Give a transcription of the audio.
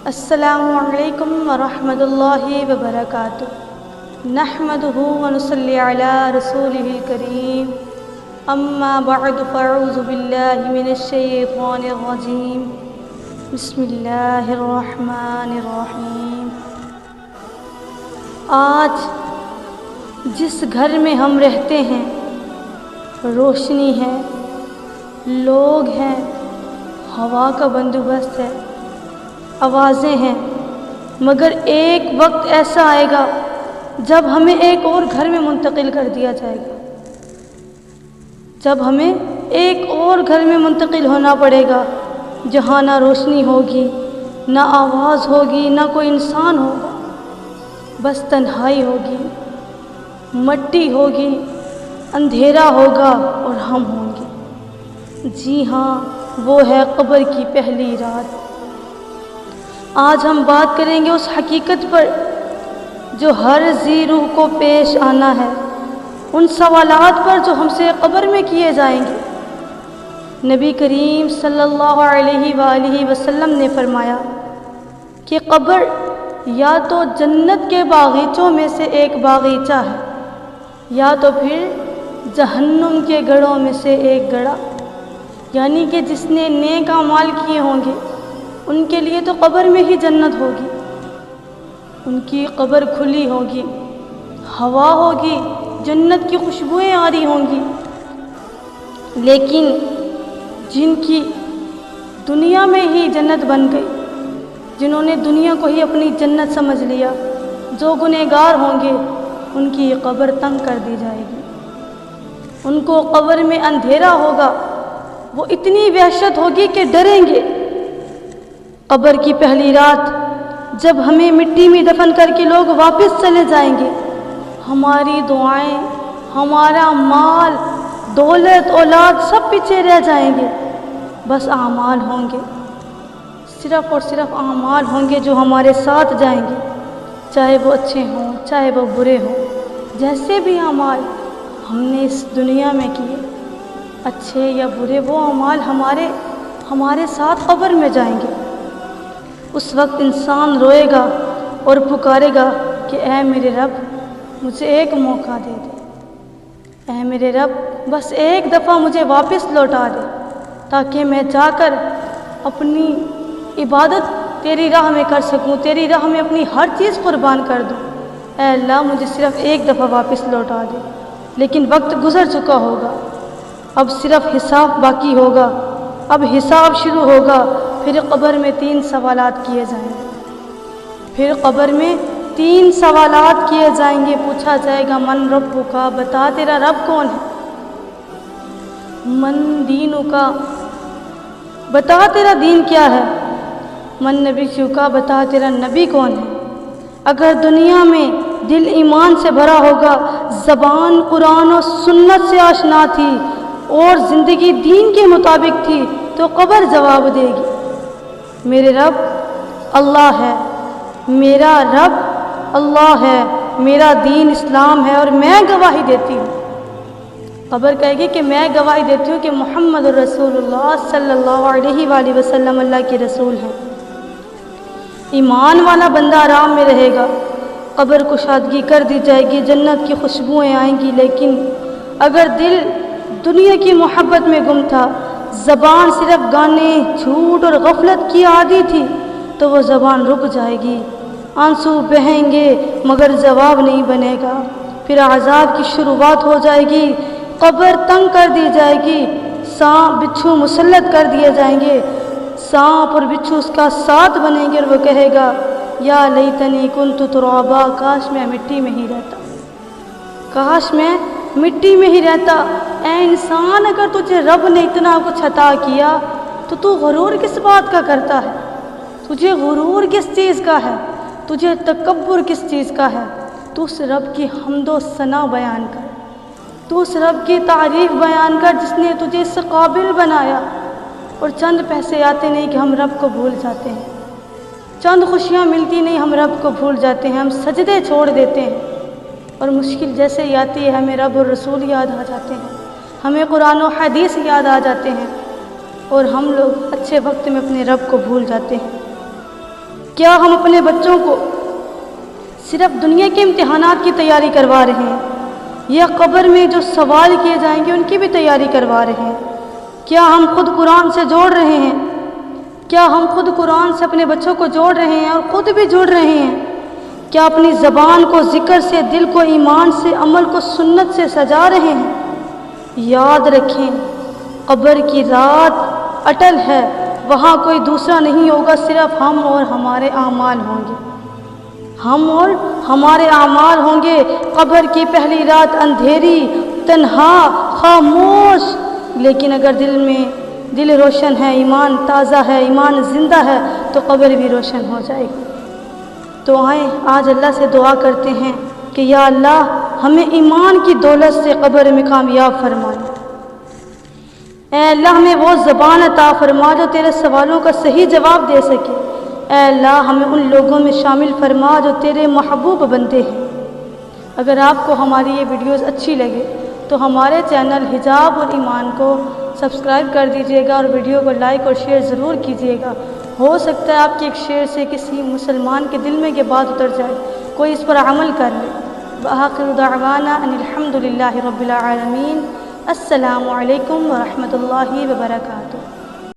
السلام علیکم ورحمۃ اللہ وبرکاتہ۔ نحمدہ ونصلی علی رسولہ الکریم، اما بعد فاعوذ باللہ من الشیطان الرجیم، بسم اللہ الرحمن الرحیم۔ آج جس گھر میں ہم رہتے ہیں روشنی ہے، لوگ ہیں، ہوا کا بندوبست ہے، آوازیں ہیں، مگر ایک وقت ایسا آئے گا جب ہمیں ایک اور گھر میں منتقل کر دیا جائے گا، جب ہمیں ایک اور گھر میں منتقل ہونا پڑے گا جہاں نہ روشنی ہوگی، نہ آواز ہوگی، نہ کوئی انسان ہوگا، بس تنہائی ہوگی، مٹی ہوگی، اندھیرا ہوگا اور ہم ہوں گے۔ جی ہاں، وہ ہے قبر کی پہلی رات۔ آج ہم بات کریں گے اس حقیقت پر جو ہر ذی روح کو پیش آنا ہے، ان سوالات پر جو ہم سے قبر میں کیے جائیں گے۔ نبی کریم صلی اللہ علیہ وآلہ وسلم نے فرمایا کہ قبر یا تو جنت کے باغیچوں میں سے ایک باغیچہ ہے، یا تو پھر جہنم کے گڑھوں میں سے ایک گڑھا، یعنی کہ جس نے نیک اعمال کیے ہوں گے ان کے لیے تو قبر میں ہی جنت ہوگی، ان کی قبر کھلی ہوگی، ہوا ہوگی، جنت کی خوشبوئیں آ رہی ہوں گی۔ لیکن جن کی دنیا میں ہی جنت بن گئی، جنہوں نے دنیا کو ہی اپنی جنت سمجھ لیا، جو گنہگار ہوں گے ان کی قبر تنگ کر دی جائے گی، ان کو قبر میں اندھیرا ہوگا، وہ اتنی وحشت ہوگی کہ ڈریں گے۔ قبر کی پہلی رات جب ہمیں مٹی میں دفن کر کے لوگ واپس چلے جائیں گے، ہماری دعائیں، ہمارا مال، دولت، اولاد سب پیچھے رہ جائیں گے، بس اعمال ہوں گے، صرف اور صرف اعمال ہوں گے جو ہمارے ساتھ جائیں گے، چاہے وہ اچھے ہوں چاہے وہ برے ہوں۔ جیسے بھی اعمال ہم نے اس دنیا میں کیے، اچھے یا برے، وہ اعمال ہمارے ساتھ قبر میں جائیں گے۔ اس وقت انسان روئے گا اور پکارے گا کہ اے میرے رب، مجھے ایک موقع دے دے، اے میرے رب بس ایک دفعہ مجھے واپس لوٹا دے، تاکہ میں جا کر اپنی عبادت تیری راہ میں کر سکوں، تیری راہ میں اپنی ہر چیز قربان کر دوں۔ اے اللہ، مجھے صرف ایک دفعہ واپس لوٹا دے۔ لیکن وقت گزر چکا ہوگا، اب صرف حساب باقی ہوگا، اب حساب شروع ہوگا۔ پھر قبر میں 3 سوالات کیے جائیں گے، پھر قبر میں 3 سوالات کیے جائیں گے۔ پوچھا جائے گا من ربک، بتا تیرا رب کون ہے؟ من دینک، بتا تیرا دین کیا ہے؟ من نبیک، بتا تیرا نبی کون ہے؟ اگر دنیا میں دل ایمان سے بھرا ہوگا، زبان قرآن و سنت سے آشنا تھی اور زندگی دین کے مطابق تھی، تو قبر جواب دے گی میرے رب اللہ ہے، میرا رب اللہ ہے، میرا دین اسلام ہے اور میں گواہی دیتی ہوں۔ قبر کہے گی کہ میں گواہی دیتی ہوں کہ محمد رسول اللہ صلی اللہ علیہ وآلہ وسلم اللہ کے رسول ہیں۔ ایمان والا بندہ آرام میں رہے گا، قبر کشادگی کر دی جائے گی، جنت کی خوشبوئیں آئیں گی۔ لیکن اگر دل دنیا کی محبت میں گم تھا، زبان صرف گانے، جھوٹ اور غفلت کی عادی تھی، تو وہ زبان رک جائے گی، آنسو بہیں گے مگر جواب نہیں بنے گا۔ پھر عذاب کی شروعات ہو جائے گی، قبر تنگ کر دی جائے گی، سانپ بچھو مسلط کر دیے جائیں گے، سانپ اور بچھو اس کا ساتھ بنیں گے، اور وہ کہے گا یا لیتنی کنت ترابا، کاش میں مٹی میں ہی رہتا، کاش میں مٹی میں ہی رہتا۔ اے انسان، اگر تجھے رب نے اتنا کچھ عطا کیا تو غرور کس بات کا کرتا ہے؟ تجھے غرور کس چیز کا ہے؟ تجھے تکبر کس چیز کا ہے؟ تو اس رب کی حمد و ثنا بیان کر، تو اس رب کی تعریف بیان کر جس نے تجھے اس قابل بنایا۔ اور چند پیسے آتے نہیں کہ ہم رب کو بھول جاتے ہیں، چند خوشیاں ملتی نہیں ہم رب کو بھول جاتے ہیں، ہم سجدے چھوڑ دیتے ہیں، اور مشکل جیسے ہی آتی ہے ہمیں رب اور رسول یاد آ جاتے ہیں، ہمیں قرآن و حدیث یاد آ جاتے ہیں، اور ہم لوگ اچھے وقت میں اپنے رب کو بھول جاتے ہیں۔ کیا ہم اپنے بچوں کو صرف دنیا کے امتحانات کی تیاری کروا رہے ہیں یا قبر میں جو سوال کیے جائیں گے ان کی بھی تیاری کروا رہے ہیں؟ کیا ہم خود قرآن سے جوڑ رہے ہیں؟ کیا ہم خود قرآن سے اپنے بچوں کو جوڑ رہے ہیں اور خود بھی جڑ رہے ہیں؟ کیا اپنی زبان کو ذکر سے، دل کو ایمان سے، عمل کو سنت سے سجا رہے ہیں؟ یاد رکھیں، قبر کی رات اٹل ہے، وہاں کوئی دوسرا نہیں ہوگا، صرف ہم اور ہمارے اعمال ہوں گے، ہم اور ہمارے اعمال ہوں گے۔ قبر کی پہلی رات اندھیری، تنہا، خاموش، لیکن اگر دل روشن ہے، ایمان تازہ ہے، ایمان زندہ ہے تو قبر بھی روشن ہو جائے گی۔ تو آئیں آج اللہ سے دعا کرتے ہیں کہ یا اللہ ہمیں ایمان کی دولت سے قبر میں کامیاب فرمائے۔ اے اللہ ہمیں وہ زبان عطا فرما جو تیرے سوالوں کا صحیح جواب دے سکے۔ اے اللہ ہمیں ان لوگوں میں شامل فرما جو تیرے محبوب بندے ہیں۔ اگر آپ کو ہماری یہ ویڈیوز اچھی لگے تو ہمارے چینل حجاب اور ایمان کو سبسکرائب کر دیجیے گا اور ویڈیو کو لائک اور شیئر ضرور کیجیے گا۔ ہو سکتا ہے آپ کے ایک شیئر سے کسی مسلمان کے دل میں یہ بات اتر جائے، کوئی اس پر عمل کر لے۔ وآخر دعوانا ان الحمد للہ رب العالمین۔ السلام علیکم ورحمۃ اللہ وبرکاتہ۔